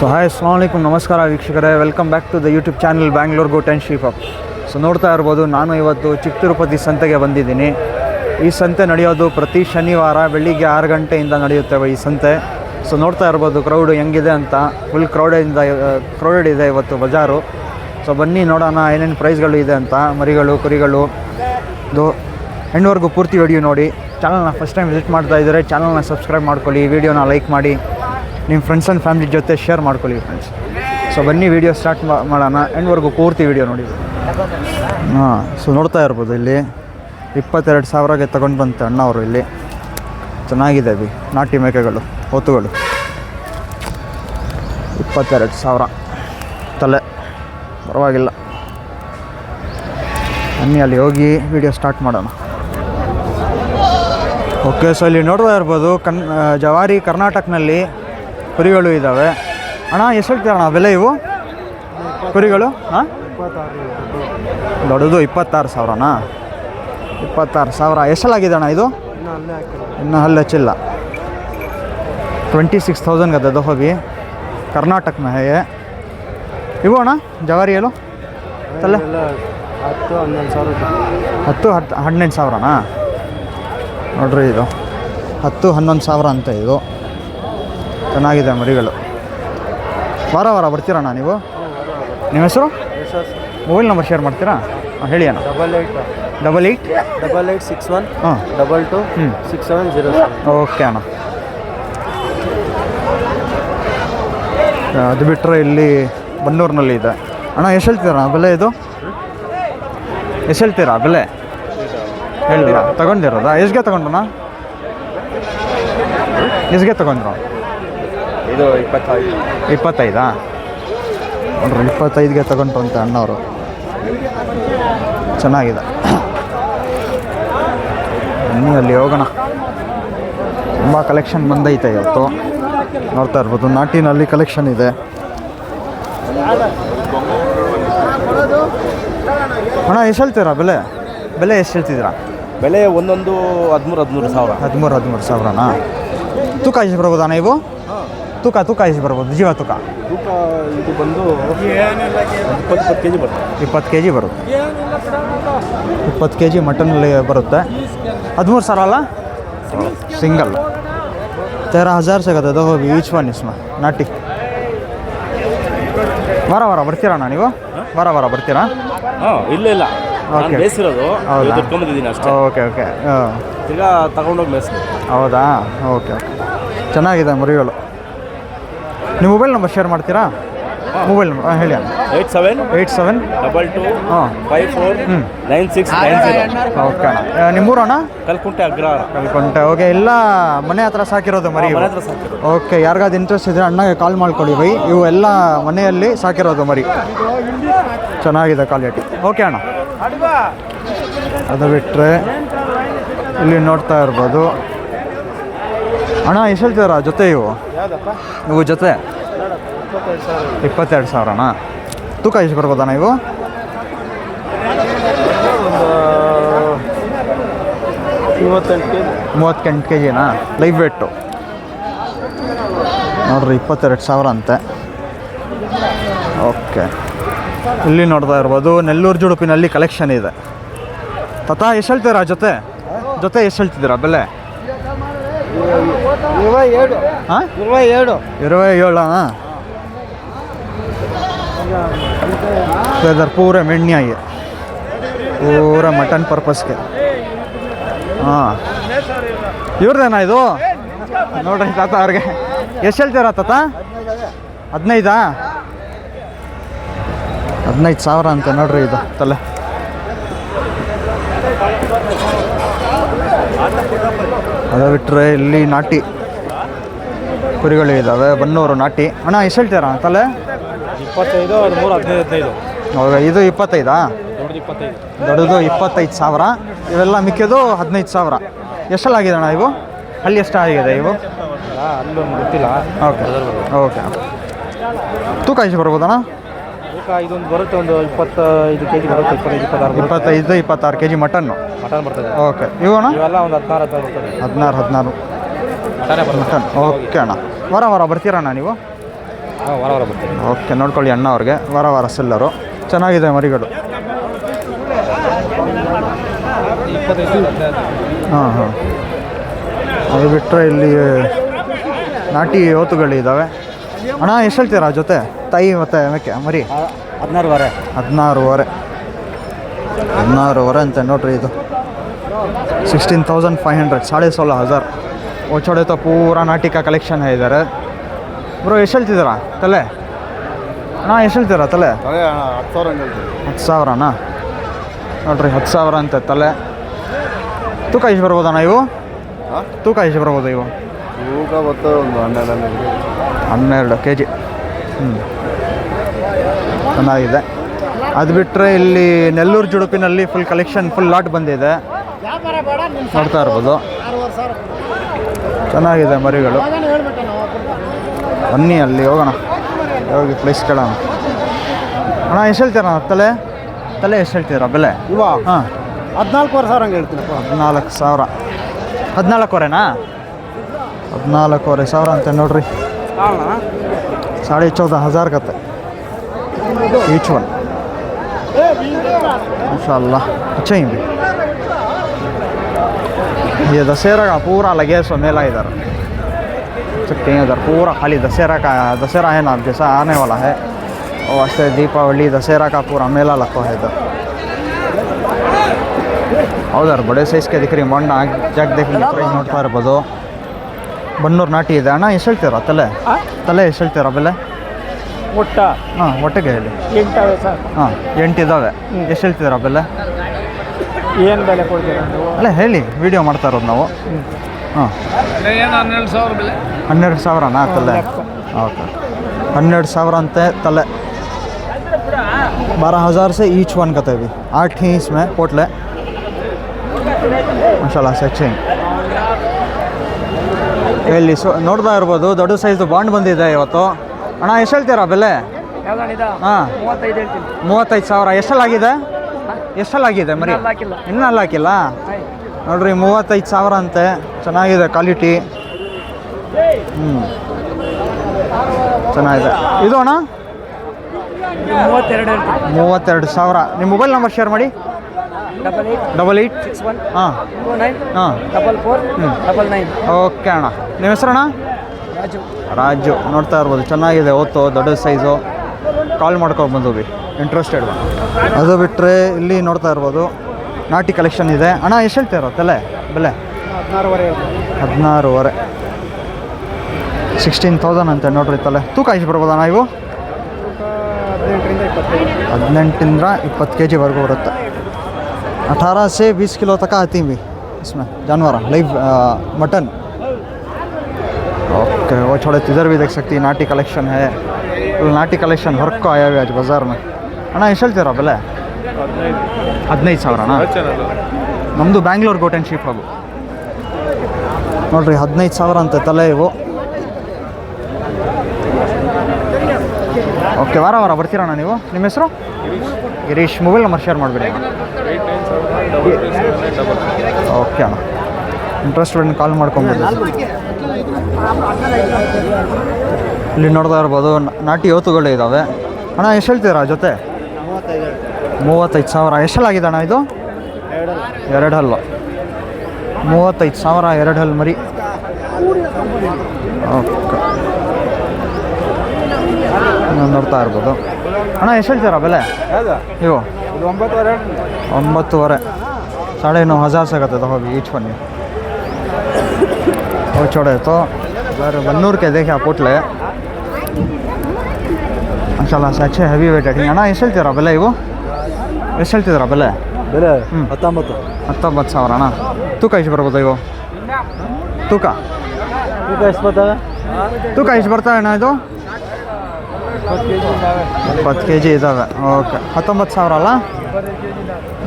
So hi ಅಸ್ಸಲಾಮು ಅಲೈಕುಮ್, ನಮಸ್ಕಾರ ವೀಕ್ಷಕರೇ. Welcome back to the YouTube channel Bangalore goat and sheep up. So ನೋಡ್ತಾ ಇರ್ಬೋದು, ನಾನು ಇವತ್ತು ಚಿಕ್ಕ ತಿರುಪತಿ ಸಂತೆಗೆ ಬಂದಿದ್ದೀನಿ. ಈ ಸಂತೆ ನಡೆಯೋದು ಪ್ರತಿ ಶನಿವಾರ ಬೆಳಿಗ್ಗೆ 6 ಗಂಟೆಯಿಂದ ನಡೆಯುತ್ತೆ ಈ ಸಂತೆ. ಸೊ ನೋಡ್ತಾ ಇರ್ಬೋದು ಕ್ರೌಡು ಹೆಂಗಿದೆ ಅಂತ. ಫುಲ್ ಕ್ರೌಡೆಡ್ ಇದೆ ಇವತ್ತು ಬಜಾರು. ಸೊ ಬನ್ನಿ ನೋಡೋಣ ಏನೇನು ಪ್ರೈಸ್ಗಳು ಇದೆ ಅಂತ. ಮರಿಗಳು, ಕುರಿಗಳು, ಇದು ಎಂಡ್ವರೆಗೂ ಪೂರ್ತಿ ವಿಡಿಯೋ ನೋಡಿ. ಚಾನಲ್ನ ಫಸ್ಟ್ ಟೈಮ್ ವಿಸಿಟ್ ಮಾಡ್ತಾ ಇದ್ದರೆ ಚಾನಲ್ನ ಸಬ್ಸ್ಕ್ರೈಬ್ ಮಾಡ್ಕೊಳ್ಳಿ, ವಿಡಿಯೋನ ಲೈಕ್ ಮಾಡಿ, ನಿಮ್ಮ ಫ್ರೆಂಡ್ಸ್ ಆ್ಯಂಡ್ ಫ್ಯಾಮಿಲಿ ಜೊತೆ ಶೇರ್ ಮಾಡ್ಕೊಳ್ಳಿ ಫ್ರೆಂಡ್ಸ್. ಸೊ ಬನ್ನಿ ವಿಡಿಯೋ ಸ್ಟಾರ್ಟ್ ಮಾಡೋಣ, ಎಂಡ್ವರೆಗೂ ಪೂರ್ತಿ ವಿಡಿಯೋ ನೋಡಿ. ಸೊ ನೋಡ್ತಾ ಇರ್ಬೋದು ಇಲ್ಲಿ 22,000ಗೆ ತೊಗೊಂಡು ಬಂತು ಅಣ್ಣವರು. ಇಲ್ಲಿ ಚೆನ್ನಾಗಿದೆ ಬಿ ನಾಟಿ ಮೇಕೆಗಳು, ಹೊತ್ತುಗಳು 22,000 ತಲೆ, ಪರವಾಗಿಲ್ಲ. ಬನ್ನಿ ಅಲ್ಲಿ ಹೋಗಿ ವಿಡಿಯೋ ಸ್ಟಾರ್ಟ್ ಮಾಡೋಣ. ಓಕೆ, ಸೊ ಇಲ್ಲಿ ನೋಡ್ತಾ ಇರ್ಬೋದು ಜವಾರಿ ಕರ್ನಾಟಕನಲ್ಲಿ ಕುರಿಗಳು ಇದ್ದಾವೆ. ಅಣ್ಣ ಎಷ್ಟು ಹೇಳ್ತೀರಣ್ಣ ಬೆಲೆ ಇವು ಕುರಿಗಳು? ಹಾಂ, ದೊಡ್ಡದು 26,000ನಾ? 26,000. ಎಷ್ಟಲ್ಲಾಗಿದೆ ಅಣ್ಣ ಇದು? ಇನ್ನೂ ಹಲ್ಲು ಹಚ್ಚಿಲ್ಲ. 26,000 ಗದ ದೋಹಬಿ ಕರ್ನಾಟಕ में है ये. ಇವು ಅಣ್ಣ ಜವಾರಿಯಲು ತಲೆ 10-11,000ನಾ? ನೋಡ್ರಿ ಇದು 10-11,000 ಅಂತ. ಇದು ಚೆನ್ನಾಗಿದೆ ಮರಿಗಳು. ವಾರ ಬರ್ತೀರಣ್ಣ ನೀವು? ನಿಮ್ಮ ಹೆಸರು, ಮೊಬೈಲ್ ನಂಬರ್ ಶೇರ್ ಮಾಡ್ತೀರಾ? ಹೇಳಿ ಅಣ್ಣ. 8861 22 6707. ಓಕೆ ಅಣ್ಣ. ಅದು ಬಿಟ್ಟರೆ ಇಲ್ಲಿ ಬನ್ನೂರಿನಲ್ಲಿ ಇದೆ ಅಣ್ಣ. ಎಷ್ಟು ಹೇಳ್ತೀರಾ ಬೆಲೆ ಇದು? ಎಷ್ಟು ಹೇಳ್ತೀರಾ ಬೆಲೆ? ಹೇಳಿಲ್ಲ, ತಗೊಂಡಿರೋದಾ? ಎಷ್ಟಿಗೆ ತಗೊಂಡ್ರಣ್ಣ? ಎಷ್ಟಿಗೆ ತಗೊಂಡ್ರು? ಇದು 25. ನೋಡ್ರಿ 25ಗೆ ತಗೊಂಡ್ರು ಅಂತ ಅಣ್ಣವರು. ಚೆನ್ನಾಗಿದೆ. ಬನ್ನಿ ಅಲ್ಲಿ ಹೋಗೋಣ. ತುಂಬ ಕಲೆಕ್ಷನ್ ಬಂದೈತೆ ಇವತ್ತು. ನೋಡ್ತಾ ಇರ್ಬೋದು ನಾಟಿನಲ್ಲಿ ಕಲೆಕ್ಷನ್ ಇದೆ. ಅಣ್ಣ ಎಷ್ಟು ಹೇಳ್ತೀರಾ ಬೆಲೆ? ಎಷ್ಟು ಹೇಳ್ತಿದ್ದೀರಾ ಬೆಲೆ? ಒಂದೊಂದು 13,000. 13,000ನಾ? ತೂಕ ಎಷ್ಟು ಬರ್ಬೋದು ಅಣ್ಣ ಇವು? ತೂಕ ಎಷ್ಟು ಬರ್ಬೋದು? ಜೀವ ತೂಕ ಇದು ಬಂದು 20 kg ಬರುತ್ತೆ. 20 kg ಬರುತ್ತೆ. 20 kg ಮಟನಲ್ಲಿ ಬರುತ್ತೆ. 13,000 ಅಲ್ಲ? ಸಿಂಗಲ್ 13,000 ಸಿಗುತ್ತೆ. ಅದು ಹೋಗಿ ಈಚ್ ಒನ್ ಇಸ್ಮ ನಾಟಿ. ವಾರ ಬರ್ತೀರಣ್ಣ ನೀವು? ವಾರ ಬರ್ತೀರಾ? ಇಲ್ಲ ಓಕೆ, ಬೇಸಿರೋದು. ಹೌದಾ? ಅಷ್ಟೇ. ಓಕೆ ಈಗ ತಗೊಂಡೋಗಿ ಮೇಸ್. ಹೌದಾ? ಓಕೆ. ಚೆನ್ನಾಗಿದೆ ಮರಿಗಳು. ನೀವು ಮೊಬೈಲ್ ನಂಬರ್ ಶೇರ್ ಮಾಡ್ತೀರಾ? ಮೊಬೈಲ್ ನಂಬರ್ ಹೇಳಿ ಅಣ್ಣ. 87 22 ಹಾಂ 54 9690. ಓಕೆ ಅಣ್ಣ. ನಿಮ್ಮೂರು ಅಣ್ಣ? ಕಲ್ಕುಂಟೆ ಅಗ್ರಹಾರ. ಓಕೆ. ಎಲ್ಲ ಮನೆ ಹತ್ರ ಸಾಕಿರೋದು ಮರಿ? ಮನೆ ಹತ್ರ ಸಾಕಿರೋದು. ಓಕೆ, ಯಾರಿಗಾದ್ರು ಇಂಟ್ರೆಸ್ಟ್ ಇದ್ದರೆ ಅಣ್ಣಗೆ ಕಾಲ್ ಮಾಡ್ಕೊಡಿ ಬೈ. ಇವು ಎಲ್ಲ ಮನೆಯಲ್ಲಿ ಸಾಕಿರೋದು ಮರಿ. ಚೆನ್ನಾಗಿದೆ ಕ್ವಾಲಿಟಿ. ಓಕೆ ಅಣ್ಣ. ಅದು ಬಿಟ್ಟರೆ ಇಲ್ಲಿ ನೋಡ್ತಾ ಇರ್ಬೋದು ಅಣ್ಣ. ಎಷ್ಟು ಹೇಳ್ತೀರಾ ಜೊತೆ ಇವು ಜೊತೆ? 22,000ನಾ? ತೂಕ ಎಷ್ಟು ಬರ್ಬೋದಣ್ಣ ಇವು? 38 kgನಾ? ಲೈವ್ ವೇಟು ನೋಡ್ರಿ 22,000 ಅಂತೆ. ಓಕೆ, ಇಲ್ಲಿ ನೋಡ್ತಾ ಇರ್ಬೋದು ನೆಲ್ಲೂರು ಜುಡುಪಿನಲ್ಲಿ ಕಲೆಕ್ಷನ್ ಇದೆ. ತತಾ ಎಷ್ಟು ಹೇಳ್ತೀರಾ ಜೊತೆ ಎಷ್ಟು ಹೇಳ್ತಿದ್ದೀರಾ ಬೆಲೆ? 27. ಹಾಂ, 27. इधर पूरे मेंढिया ही है, पूरा मटन पर्पस के. ಹಾಂ, ಇವ್ರದೇನಾ ಇದು? ನೋಡ್ರಿ ತಾತ ಅವ್ರಿಗೆ ಎಷ್ಟು ಹೇಳ್ತೀರಾ ತಾತ? 15,000 ಅಂತ ನೋಡ್ರಿ ಇದು ತಲೆ. ಅದು ಬಿಟ್ಟರೆ ಇಲ್ಲಿ ನಾಟಿ ಕುರಿಗಳು ಇದ್ದಾವೆ. ಬನ್ನೂರು ನಾಟಿ. ಅಣ್ಣ ಎಷ್ಟು ಹೇಳ್ತೀರಾ ತಲೆ? 25, 13, 15. ಹೌದಾ? ಇದು 25? ದೊಡ್ಡದು 25,000. ಇವೆಲ್ಲ ಮಿಕ್ಕಿದ್ದು 15,000. ಎಷ್ಟಲ್ಲಾಗಿದೆ ಅಣ್ಣ ಇವು? ಅಲ್ಲಿ ಎಷ್ಟಾಗಿದೆ ಇವು? ಅಲ್ಲೊಂದು ಗೊತ್ತಿಲ್ಲ. ಓಕೆ. ತೂಕ ಎಷ್ಟು ಬರ್ಬೋದಣ್ಣ? ಇದೊಂದು ಬರುತ್ತೆ, ಒಂದು 25 kg ಬರುತ್ತೆ. 25-26 kg ಮಟನ್ನು ಬರ್ತದೆ. ಓಕೆ. ಇವಣ್ಣ? ಇವೆಲ್ಲ ಒಂದು 16 ಮಟನ್. ಓಕೆ ಅಣ್ಣ. ವಾರ ಬರ್ತೀರಣ್ಣ ನೀವು? ಹಾಂ ವಾರ ವಾರ ಬರ್ತೀವಿ. ಓಕೆ, ನೋಡ್ಕೊಳ್ಳಿ ಅಣ್ಣ ಅವ್ರಿಗೆ, ವಾರ ವಾರ ಸೆಲ್ಲರು. ಚೆನ್ನಾಗಿದೆ ಮರಿಗಳು. 25. ಹಾಂ ಹಾಂ. ಅದು ಬಿಟ್ಟರೆ ಇಲ್ಲಿ ನಾಟಿ ಓತುಗಳಿದ್ದಾವೆ. ಅಣ್ಣ ಎಷ್ಟು ಹೇಳ್ತೀರಾ ಜೊತೆ ತಾಯಿ ಮತ್ತು ಮೇಕೆ ಮರಿ? 16 16,500. 16,500 ಅಂತ ನೋಡ್ರಿ. ಇದು 16,500, 16,500. वो छोड़े तो पूरा नाटी का कलेक्शन है इधर. ಬ್ರೋ ಎಷ್ಟು ಹೇಳ್ತಿದ್ದೀರಾ ತಲೆ? ಅಣ್ಣ ಎಷ್ಟು ಹೇಳ್ತೀರಾ ತಲೆ? 10,000ನಾ? ನೋಡ್ರಿ 10,000 ಅಂತ ತಲೆ. ತೂಕ ಎಷ್ಟು ಬರ್ಬೋದಣ್ಣ ಇವು? ತೂಕ ಎಷ್ಟು ಬರ್ಬೋದು ಇವು? ತೂಕ ಗೊತ್ತು ಒಂದು 12 kg. ಚೆನ್ನಾಗಿದೆ. ಅದು ಬಿಟ್ಟರೆ ಇಲ್ಲಿ ನೆಲ್ಲೂರು ಜುಡುಪಿನಲ್ಲಿ ಫುಲ್ ಕಲೆಕ್ಷನ್, ಫುಲ್ ಲಾಟ್ ಬಂದಿದೆ, ನೋಡ್ತಾ ಇರ್ಬೋದು. ಚೆನ್ನಾಗಿದೆ ಮರಿಗಳು. ಬನ್ನಿ ಅಲ್ಲಿ ಹೋಗೋಣ, ಹೋಗಿ ಪ್ಲೇಸ್ ಕೇಳೋಣ. ಅಣ್ಣ ಎಷ್ಟು ಹೇಳ್ತೀರಾ ತಲೆ? ತಲೆ ಎಷ್ಟು ಹೇಳ್ತೀರಾ ಬೆಲೆ? ಇವ ಹಾಂ 14,500 ಹಂಗೆ ಹೇಳ್ತೀನಪ್ಪ. 14,000. 14,500ನಾ? 14,500 ಅಂತ ನೋಡ್ರಿ. 14,500 ಕತೆ ಈಚ್ ಒನ್. माशाअल्लाह, अच्छा ही भी. ये दशहरा का पूरा लगे सो मेला इधर सकते हैं. इधर पूरा खाली दशहरा है ना जैसा आने वाला है, और वैसे दीपावली दशहरा का पूरा मेला लगता है इधर. उधर बड़े साइज के दिख रही मंड जाग देखिए ನೋಡ್ತಾ ಇರ್ಬೋದು. ಬನ್ನೂರು ನಾಟಿ ಇದೆ. ಅಣ್ಣ ಎಷ್ಟು ಹೇಳ್ತೀರಾ ತಲೆ? ತಲೆ ಎಷ್ಟು ಹೇಳ್ತೀರಾ ಬೆಲೆ? ಒಟ್ಟ ಹಾಂ ಒಟ್ಟಿಗೆ ಹೇಳಿ. 8 ಸರ್. ಹಾಂ 8 ಇದ್ದಾವೆ. ಎಷ್ಟು ಹೇಳ್ತಿದ್ದೀರಾ ಬೆಲೆ? ಏನು ಬೆಲೆ ಕೊಡ್ತೀರಾ ನೀವು? ಅಲ್ಲ ಹೇಳಿ, ವಿಡಿಯೋ ಮಾಡ್ತಾ ಇರೋದು ನಾವು. ಹಾಂ 12,000 ಬೆಲೆ. 12,000ನಾ ತಲೆ? ಓಕೆ, 12,000 ಅಂತೆ तले. 12,000 से ईच वन कहते भी. 8 ही इसमें पोटले. माशाल्लाह से अच्छे. ಇಲ್ಲಿ ನೋಡ್ತಾ ಇರ್ಬೋದು ದೊಡ್ಡ ಸೈಜ್ ಬಾಂಡ್ ಬಂದಿದೆ ಇವತ್ತು. ಅಣ್ಣ ಎಷ್ಟು ಹೇಳ್ತೀರಾ ಬೆಲೆ? ಹಾಂ 35,000. ಎಷ್ಟಲ್ಲಾಗಿದೆ? ಎಷ್ಟಲ್ಲಾಗಿದೆ ಮರಿ? ಇನ್ನೂ ಹಾಕಿಲ್ಲ ನೋಡ್ರಿ. 35,000 ಅಂತೆ. ಚೆನ್ನಾಗಿದೆ ಕ್ವಾಲಿಟಿ. ಚೆನ್ನಾಗಿದೆ. ಇದು ಅಣ್ಣ 32,000. ನಿಮ್ಮ ಮೊಬೈಲ್ ನಂಬರ್ ಶೇರ್ ಮಾಡಿ. 8861 ಹಾಂ ಹಾಂ 4499. ಓಕೆ ಅಣ್ಣ. ನಿಮ್ಮ ಹೆಸರಣ್ಣ? ರಾಜು. ನೋಡ್ತಾ ಇರ್ಬೋದು, ಚೆನ್ನಾಗಿದೆ ಓತು, ದೊಡ್ಡ ಸೈಜು. ಕಾಲ್ ಮಾಡ್ಕೊಂಡು ಬಂದು ಇಂಟ್ರೆಸ್ಟೆಡ್. ಅದು ಬಿಟ್ಟರೆ ಇಲ್ಲಿ ನೋಡ್ತಾ ಇರ್ಬೋದು ನಾಟಿ ಕಲೆಕ್ಷನ್ ಇದೆ. ಅಣ್ಣ ಎಷ್ಟು ಹೇಳ್ತೀರ ತಲೆ ಬೆಲೆ? 16,500. 16,000 ಅಂತೆ ನೋಡ್ರಿ ತಲೆ. ತೂಕ ಎಷ್ಟು ಬರ್ಬೋದಣ್ಣ ಇವು? 18 20 kg वर्गो बरुत्ते. 18 से 20 किलो तक आती भी इसमें जानवर लाइव मटन. ओके, वो छोड़े इधर भी देख सकती है नाटी कलेक्शन है. नाटी कलेक्शन वर्क को आया हुआ आज बाज़ार में. ಅಣ್ಣ ಎಷ್ಟು ಹೇಳ್ತೀರಾ ಬೆಲೆ? 15,000ನಾ? ನಮ್ಮದು Bangalore goat and sheep hub. ನೋಡಿರಿ 15,000 ಅಂತೆ ತಲೆ ಇವು. ಓಕೆ, ವಾರ ವಾರ ಬರ್ತೀರಣ್ಣ ನೀವು? ನಿಮ್ಮ ಹೆಸರು? ಗಿರೀಶ್. ಮೊಬೈಲ್ ನಂಬರ್ ಶೇರ್ ಮಾಡಿಬಿಡಿ. ಓಕೆ ಅಣ್ಣ, ಇಂಟ್ರೆಸ್ಟೆಡ್ ಕಾಲ್ ಮಾಡ್ಕೊಬೋದು. ಇಲ್ಲಿ ನೋಡ್ತಾ ಇರ್ಬೋದು ನಾಟಿ ಓತುಗಳು ಇದ್ದಾವೆ. ಅಣ್ಣ ಎಷ್ಟು ಹೇಳ್ತೀರಾ ಜೊತೆ? 35,000. ಎಷ್ಟಲ್ಲಾಗಿದೆ ಅಣ್ಣ ಇದು? 2 ಹಲ್ಲು. 35,000 2 ಹಲ್ಲು ಮರಿ. ಓಕೆ, ನೋಡ್ತಾ ಇರ್ಬೋದು. ಅಣ್ಣ ಎಷ್ಟು ಹೇಳ್ತೀರಾ ಬೆಲೆ ಇವು? 9,500. 9,500 से कहते हो ईच वन. वो छोड़े तो इधर बन्नूर के देखे पोटले. माशाल्लाह से अच्छे ಹೆವಿ ವೇಟ್ ಐಟಿ. ಅಣ್ಣ ಎಷ್ಟು ಹೇಳ್ತೀರಾ ಬೆಲೆ ಇವು? ಎಷ್ಟು ಹೇಳ್ತಿದ್ದೀರಾ ಬೆಲೆ? 19,000 ಅಣ್ಣ. ತೂಕ ಎಷ್ಟು ಬರ್ಬೋದು ಇವು? ತೂಕ ಎಷ್ಟು ಬರ್ತವೆ? ತೂಕ ಎಷ್ಟು ಬರ್ತವೆ ಅಣ್ಣ ಇದು? 20 kg ಇದ್ದಾವೆ. ಓಕೆ, 19,000 ಅಲ್ಲ?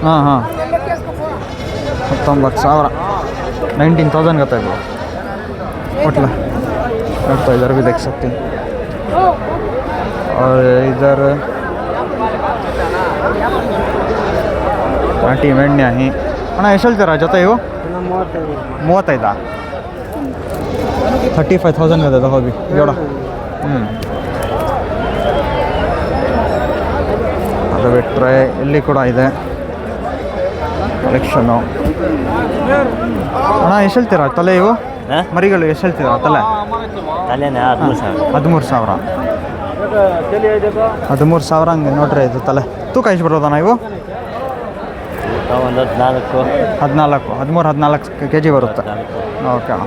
ಹಾಂ ಹಾಂ 19,000. 19,000 कहता है पोटला. तो इधर भी देख सकते हैं. और इधर ನಾಟಿ ಮೆಣ್ಣೆ ಹಿ. ಅಣ್ಣ ಎಷ್ಟು ಹೇಳ್ತೀರಾ ಜೊತೆ ಇವು? 35. 35,000 ಇದೆ ಹೋಗಿ ಜೋಡ. ಅದು ಬಿಟ್ಟರೆ ಇಲ್ಲಿ ಕೂಡ ಇದೆ ಕಲೆಕ್ಷನ್ನು. ಅಣ್ಣ ಎಷ್ಟು ಹೇಳ್ತೀರಾ ತಲೆ ಇವು ಮರಿಗಳು ಎಷ್ಟು ಹೇಳ್ತೀರಾ ತಲೆ? 13,000. 13,000 ಹಂಗೆ ನೋಡ್ರಿ ಇದು ತಲೆ. ತೂಕ ಎಷ್ಟು ಬರೋದಣ್ಣ ಇವು? 13 ಕೆ ಜಿ ಬರುತ್ತೆ. ಓಕೆ ಅಣ್ಣ.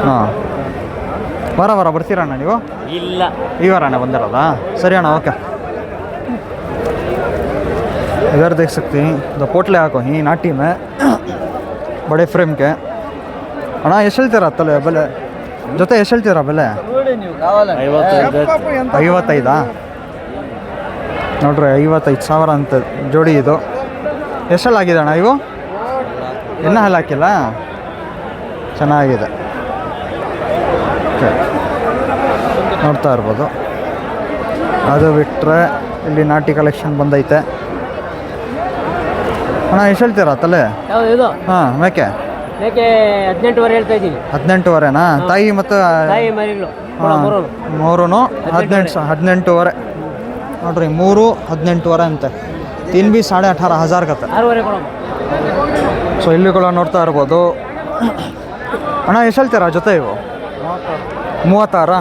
ಹಾಂ, ವಾರ ಬರ್ತೀರಣ್ಣ ನೀವು? ಇಲ್ಲ, ಈ ವಾರನೇ ಬಂದಿರೋದಾ? ಸರಿ ಅಣ್ಣ, ಓಕೆ. इधर देख सकते हैं तो पोटले हाको ही नाटी में बड़े फ्रेम के ಅಣ್ಣ ಎಷ್ಟು ಹೇಳ್ತೀರಾ ತಲೆ ಬೆಲೆ ಜೊತೆ ಎಷ್ಟು ಹೇಳ್ತೀರಾ ಬೆಲೆ? 55 ನೋಡ್ರಿ 55,000 ಅಂತ ಜೋಡಿ ಇದು. ಎಷ್ಟೆಲ್ಲ ಆಗಿದೆ ಅಣ್ಣ ಇವು? ಇನ್ನೂ ಹಾಲು ಹಾಕಿಲ್ಲ, ಚೆನ್ನಾಗಿದೆ. ಓಕೆ, ನೋಡ್ತಾ ಇರ್ಬೋದು. ಅದು ಬಿಟ್ಟರೆ ಇಲ್ಲಿ ನಾಟಿ ಕಲೆಕ್ಷನ್ ಬಂದೈತೆ. ಅಣ್ಣ ಎಷ್ಟು ಹೇಳ್ತೀರಾ ತಲೆ? ಹಾಂ, ಮೇಕೆ 18,000 ಹೇಳ್ತಾ ಇದ್ದೀವಿ. 18,500ನಾ? ತಾಯಿ ಮತ್ತು ಮೂರೂ 18,500 ನೋಡ್ರಿ. 3 18,500 ಅಂತೆ. 3 भी 18,500 ಕತ್ತೆ. ಸೊ ಇಲ್ಲಿ ಕೂಡ ನೋಡ್ತಾ ಇರ್ಬೋದು. ಅಣ್ಣ ಎಷ್ಟು ಹೇಳ್ತೀರಾ ಜೊತೆ ಇವು? 36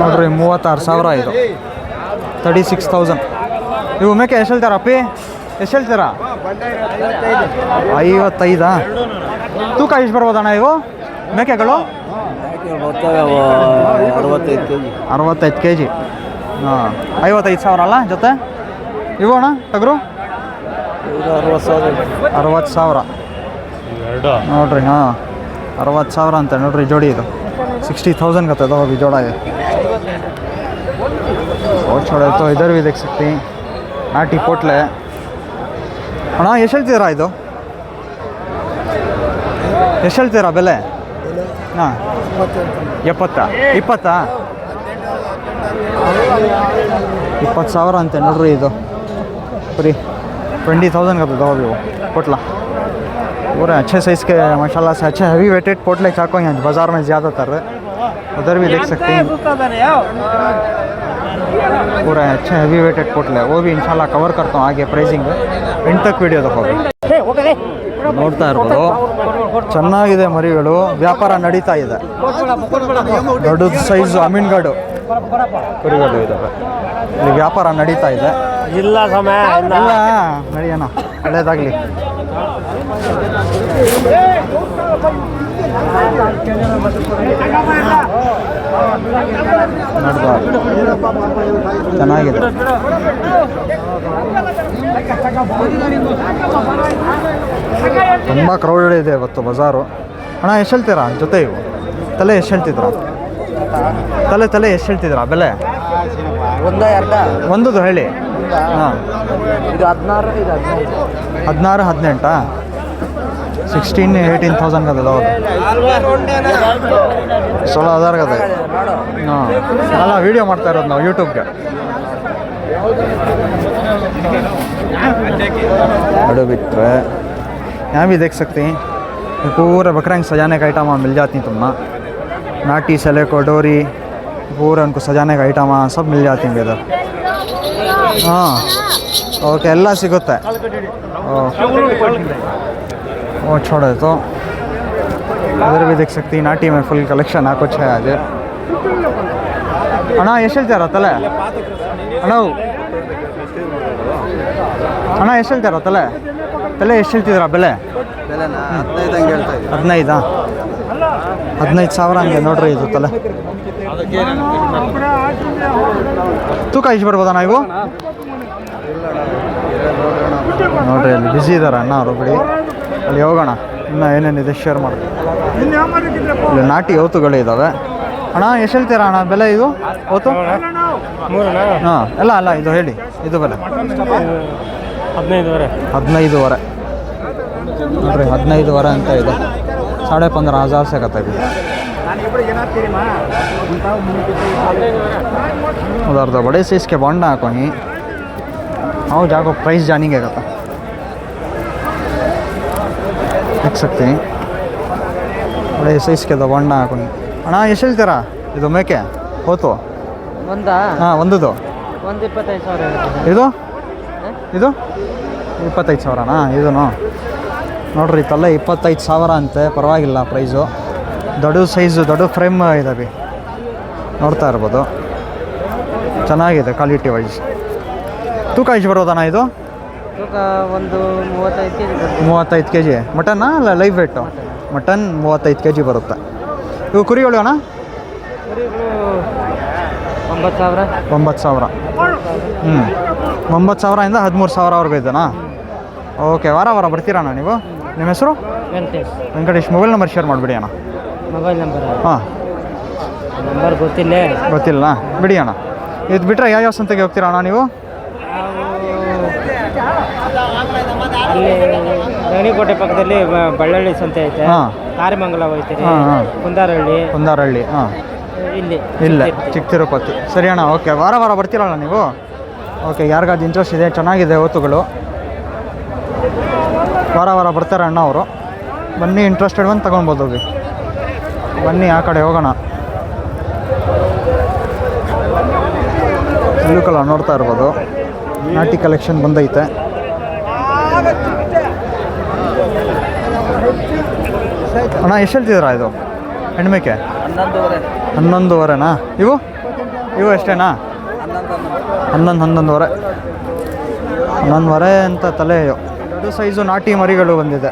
ನೋಡ್ರಿ, 36,000 ಇದು. 36,000 ಇವು ಮೇಕೆ ಎಷ್ಟು ಹೇಳ್ತಾರ ಅಪ್ಪಿ? ಎಷ್ಟು ಹೇಳ್ತೀರಾ? 55. ತೂಕ ಎಷ್ಟು ಬರ್ಬೋದಣ್ಣ ಇವು ಮೇಕೆಗಳು? 65 ಕೆ ಜಿ. ಹಾಂ, 55,000 ಅಲ್ಲ ಜೊತೆ ಇವು ಅಣ್ಣ ಟಗರು? 60,000 ನೋಡ್ರಿ. ಹಾಂ, 60,000 ಅಂತ ನೋಡ್ರಿ ಜೋಡಿ ಇದು. 60,000 का तो अभी जोड़ा है. और छोड़े तो इधर भी देख सकते हैं नाटी पोटले. ಅಣ್ಣ ಎಷ್ಟು ಹೇಳ್ತೀರಾ ಇದು? ಎಷ್ಟು ಹೇಳ್ತೀರಾ ಬೆಲೆ? ಹಾಂ, 70. 20,000 ಅಂತೆ ನೋಡ್ರಿ ಇದು. पूरी 20,000 का तो अभी वो पोटला पूरे अच्छे साइज़ के माशाल्लाह से अच्छे हैवी वेटेड पोटले चाको यहाँ बाज़ार में ज़्यादातर. उधर भी देख सकते हैं पूरा अच्छे हैवी वेटेड पोटले. वो भी इंशाल्लाह कवर करता हूँ आगे प्राइसिंग ಎಂಡ್ ತಕ್ ವಿಡಿಯೋ ತಗೋಬೇಕು. ನೋಡ್ತಾ ಇರ್ಬೋದು, ಚೆನ್ನಾಗಿದೆ ಮರಿಗಳು. ವ್ಯಾಪಾರ ನಡೀತಾ ಇದೆ. ದೊಡ್ಡ ಸೈಜ್ ಅಮೀನ್ಗಾಡು ಕುರಿಗಳು ಇದ್ದಾವೆ. ಇಲ್ಲಿ ವ್ಯಾಪಾರ ನಡೀತಾ ಇದೆ. ಇಲ್ಲ ಸಮಯ ಇಲ್ಲ, ನಡೆಯೋಣ, ಒಳ್ಳೇದಾಗಲಿ. ನೋಡ್ತಾ ಚೆನ್ನಾಗಿದೆ. ತುಂಬ ಕ್ರೌಡೆಡ್ ಇದೆ ಇವತ್ತು ಬಜಾರು. ಅಣ್ಣ ಎಷ್ಟು ಹೇಳ್ತೀರಾ ಜೊತೆ ಇವು? ತಲೆ ಎಷ್ಟು ಹೇಳ್ತಿದ್ರಾ? ತಲೆ ಎಷ್ಟು ಹೇಳ್ತಿದ್ರಾ ಬೆಲೆ? ಒಂದುದು ಹೇಳಿ. ಹಾಂ, 16 18 16-18,000 का दादा 16,000 का था. ಹಾಂ, ಅಲ್ಲ ವೀಡಿಯೋ ಮಾಡ್ತಾ ಇರೋದು ನಾವು ಯೂಟ್ಯೂಬ್ಗೆ. बड़े बिट्रे यहाँ भी देख सकते हैं पूरा बकरंग सजाने का आइटम मिल जाती हैं तुमना. नाटी से लेकर डोरी पूरा उनको सजाने का आइटम सब मिल जाती हैं इधर. हाँ, ओके, ಎಲ್ಲ ಸಿಗುತ್ತೆ. वो छोड़े तो इधर भी देख सकती हैं नाटी में फुल कलेक्शन आ कुछ है आज. ಅಣ್ಣ ಎಷ್ಟು ಹೇಳ್ತಾರ ತಲೆ? ಅಣ್ಣ ಎಷ್ಟು ಹೇಳ್ತಾರ ತಲೆ ಎಷ್ಟು ಹೇಳ್ತಿದ್ದೀರಾ ಬೆಲೆ? 15 15,000 ಹಂಗೆ ನೋಡ್ರಿ ಇದು ತಲೆ. ತೂಕ ಎಷ್ಟು ಬರ್ಬೋದಣ್ಣ ಇವು? ನೋಡ್ರಿ ಅಲ್ಲಿ ಬ್ಯುಸಿ ಇದ್ದಾರೆ ಅಣ್ಣ ಅವರು. ಬಿಡಿ, ಅಲ್ಲಿ ಹೋಗೋಣ, ಇನ್ನೂ ಏನೇನಿದೆ ಶೇರ್ ಮಾಡ್ತೀನಿ. ಇಲ್ಲಿ ನಾಟಿ ಓತುಗಳಿದ್ದಾವೆ. ಅಣ್ಣ ಎಷ್ಟು ಹೇಳ್ತೀರಾ ಅಣ್ಣ ಬೆಲೆ ಇದು ಓತು? ಹಾಂ, ಅಲ್ಲ ಇದು ಹೇಳಿ, ಇದು ಬೆಲೆ 15,500 ನೋಡ್ರಿ. 15,500 ಅಂತ ಇದೆ. 15,500 से कहता है. उधर तो बड़े साइज के बॉन्ड हाको ही आओ जाको प्राइस जानेंगे कहता देख सकते हैं. बड़े साइज के तो बॉन्ड हाको ही. ಅಣ್ಣ ಎಷ್ಟು ಹೇಳ್ತೀರಾ ಇದು ಮೇಕೆ ಹೋತು? ಹಾಂ, ಒಂದುದು ಒಂದು 25,000 ಇದು ಇದು 25,000ನಾ ಇದೂ ನೋಡ್ರಿ ತಲೆ 25,000 ಅಂತೆ. ಪರವಾಗಿಲ್ಲ ಪ್ರೈಸು. ದೊಡ್ಡ ಸೈಜು ದೊಡ್ಡ ಫ್ರೇಮ್ ಇದಾವೆ, ನೋಡ್ತಾ ಇರ್ಬೋದು. ಚೆನ್ನಾಗಿದೆ ಕ್ವಾಲಿಟಿ ವೈಸ್. ತೂಕ ಎಷ್ಟು ಬರೋದಣ್ಣ ಇದು? ತೂಕ ಒಂದು 35 kg ಬರುತ್ತೆ. 35 kg ಮಟನ್ನಾ ಅಲ್ಲ ಲೈವ್ ವೇಟು? ಮಟನ್ 35 kg ಬರುತ್ತೆ. ಇವು ಕುರಿಗಳು ಅಣ್ಣ? ಕುರಿಗಳು 9,000. 9,000. 9,000ಇಂದ 13,000ವರೆಗೂ ಇದೆನಾ? ಓಕೆ. ವಾರ ಬರ್ತೀರಾ ಅಣ್ಣ ನೀವು? ನಿಮ್ಮ ಹೆಸರು? ವೆಂಕಟೇಶ್. ಮೊಬೈಲ್ ನಂಬರ್ ಶೇರ್ ಮಾಡಿಬಿಡಿ ಅಣ್ಣ. Mobile number? ಹಾಂ, ನಂಬರ್ ಗೊತ್ತಿಲ್ಲ ಬಿಡಿ ಅಣ್ಣ. ಇದು ಬಿಟ್ಟರೆ ಯಾವ ಸಂತೆಗೆ ಹೋಗ್ತೀರಾ ಅಣ್ಣ ನೀವು? ಅಲ್ಲಿ ಗಣಿಕೋಟೆ ಪಕ್ಕದಲ್ಲಿ ಬಳ್ಳಳ್ಳಿ ಸಂತೆ ಐತೆ. ಹಾಂ. ಕಾರಿಮಂಗಲ ಹೋಗ್ತೀರಿ. ಹಾಂ. ಕುಂದಾರಹಳ್ಳಿ. ಹಾಂ, ಇಲ್ಲೇ ಚಿಕ್ಕ ತಿರುಪತಿ. ಸರಿ ಅಣ್ಣ. ಓಕೆ. ವಾರ ಬರ್ತೀರಲ್ಲ ನೀವು? ಓಕೆ. ಯಾರಿಗಾದ್ರು ಇಂಟ್ರೆಸ್ಟ್ ಇದೆ, ಚೆನ್ನಾಗಿದೆ ಓತುಗಳು. ವಾರ ಬರ್ತಾರೆ ಅಣ್ಣ ಅವರು. ಬನ್ನಿ, ಇಂಟ್ರೆಸ್ಟೆಡ್ ಬಂದು ತೊಗೊಳ್ಬೋದು. ಹೋಗಿ ಬನ್ನಿ, ಆ ಕಡೆ ಹೋಗೋಣ. ಬ್ಲೂ ಕಲರ್ ನೋಡ್ತಾ ಇರ್ಬೋದು. ನಾಟಿ ಕಲೆಕ್ಷನ್ ಬಂದೈತೆ. ಅಣ್ಣ ಎಷ್ಟು ಹೇಳ್ತಿದ್ದೀರಾ ಇದು ಹೆಣ್ಮೇಕೆ? 11,500ನಾ? ಇವು ಎಷ್ಟೇನಾ? 11,500 ಅಂತ ತಲೆ. ದೊಡ್ಡ ಸೈಜು ನಾಟಿ ಮರಿಗಳು ಬಂದಿದೆ.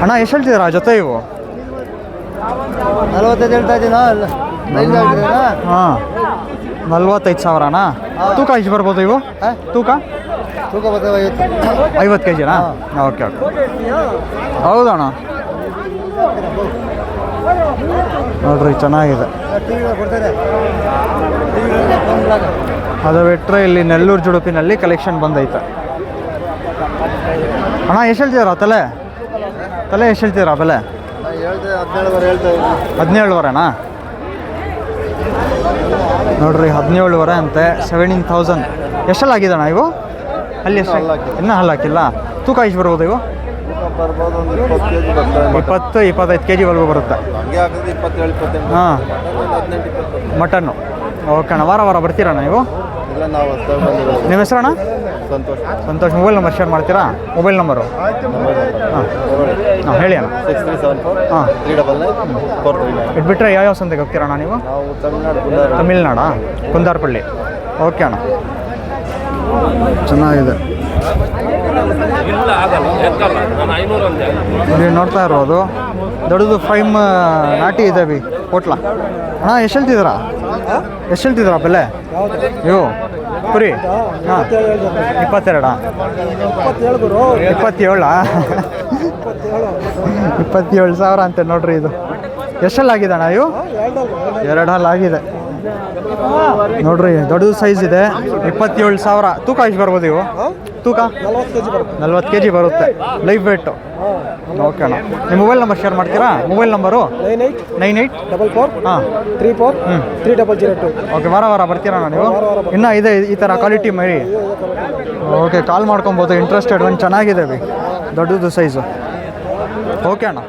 ಅಣ್ಣ ಎಷ್ಟು ಹೇಳ್ತಿದ್ದೀರಾ ಜೊತೆ ಇವು? 45 ಹೇಳ್ತಾ ಇದ್ದೀನಾ? ಹಾಂ, 45,000ನಾ? ತೂಕ ಎಷ್ಟು ಬರ್ಬೋದು ಇವು? ತೂಕ 50 kgನಾ? ಓಕೆ. ಹೌದಣ್ಣ. ನೋಡ್ರಿ ಚೆನ್ನಾಗಿದೆ. ಅದು ಬಿಟ್ಟರೆ ಇಲ್ಲಿ ನೆಲ್ಲೂರು ಜುಡುಪಿನಲ್ಲಿ ಕಲೆಕ್ಷನ್ ಬಂದೈತೆ. ಅಣ್ಣ ಎಷ್ಟು ಹೇಳ್ತಿದ್ದೀರಾ ತಲೆ ಎಷ್ಟು ಹೇಳ್ತಿದ್ದೀರಾ ಬೆಲೆ? 17,500ನಾ? ನೋಡ್ರಿ 17,500 ಅಂತೆ. 17,000. ಎಷ್ಟೆಲ್ಲ ಆಗಿದಣ್ಣ ಇವು? ಅಲ್ಲಿ ಎಷ್ಟು? ಇನ್ನೂ ಹಲ್ಲಾಕಿಲ್ಲ. ತೂಕ ಎಷ್ಟು ಬರ್ಬೋದು ಇವು? 20-25 kgವರೆಗೂ ಬರುತ್ತೆ. ಹಾಂ, ಮಟನ್ನು. ಓಕೆ ಅಣ್ಣ. ವಾರ ಬರ್ತೀರಣ್ಣ ನೀವು? ನಿಮ್ಮ ಹೆಸರಣ್ಣ? ಸಂತೋಷ್. ಮೊಬೈಲ್ ನಂಬರ್ ಶೇರ್ ಮಾಡ್ತೀರಾ? Mobile number? ಹಾಂ, ಹೇಳಿ ಅಣ್ಣ. 6374. ಹಾಂ, 399. ಇದು ಬಿಟ್ಟರೆ ಯಾವ ಸಂತೆಗೆ ಹೋಗ್ತೀರಣ್ಣ ನೀವು? ತಮಿಳ್ನಾಡಾ? ಕುಂದಾರಪಳ್ಳಿ. ಓಕೆ ಅಣ್ಣ, ಚೆನ್ನಾಗಿದೆ. ನೀವು ನೋಡ್ತಾ ಇರೋದು ದೊಡ್ಡದು ಫ್ರೈಮ್ ನಾಟಿ ಇದ್ದಾವೆ ಹೋಟ್ಲ. ಅಣ್ಣ ಎಷ್ಟು ಹೇಳ್ತಿದ್ದೀರಾ ಬೆಲೆ ಇವು ಕುರಿ? ಹಾಂ, 22. 27,000 ಅಂತೆ. ನೋಡ್ರಿ ಇದು ಎಷ್ಟೆಲ್ಲ ಆಗಿದೆ ಅಣ್ಣ ಇವು? 2 ಹಲ್ ಆಗಿದೆ. ನೋಡ್ರಿ ದೊಡ್ಡದು ಸೈಜ್ ಇದೆ. 27,000. ತೂಕ ಎಷ್ಟು ಬರ್ಬೋದು ಇವು? ತೂಕ 40 kg ಬರುತ್ತೆ. Live weight. ಓಕೆ ಅಣ್ಣ. ನಿಮ್ಮ ಮೊಬೈಲ್ ನಂಬರ್ ಶೇರ್ ಮಾಡ್ತೀರಾ? Mobile number? 9844. ಹಾಂ, 34 ಓಕೆ. ವಾರ ಬರ್ತೀರಾ ನೀವು? ಇನ್ನೂ ಇದೆ ಈ ಥರ ಕ್ವಾಲಿಟಿ ಮರಿ. ಓಕೆ, ಕಾಲ್ ಮಾಡ್ಕೊಬೋದು. ಇಂಟ್ರೆಸ್ಟೆಡ್ ಒಂದು ಚೆನ್ನಾಗಿದೆ ದೊಡ್ಡದು ಸೈಜು. ಓಕೆ ಅಣ್ಣ.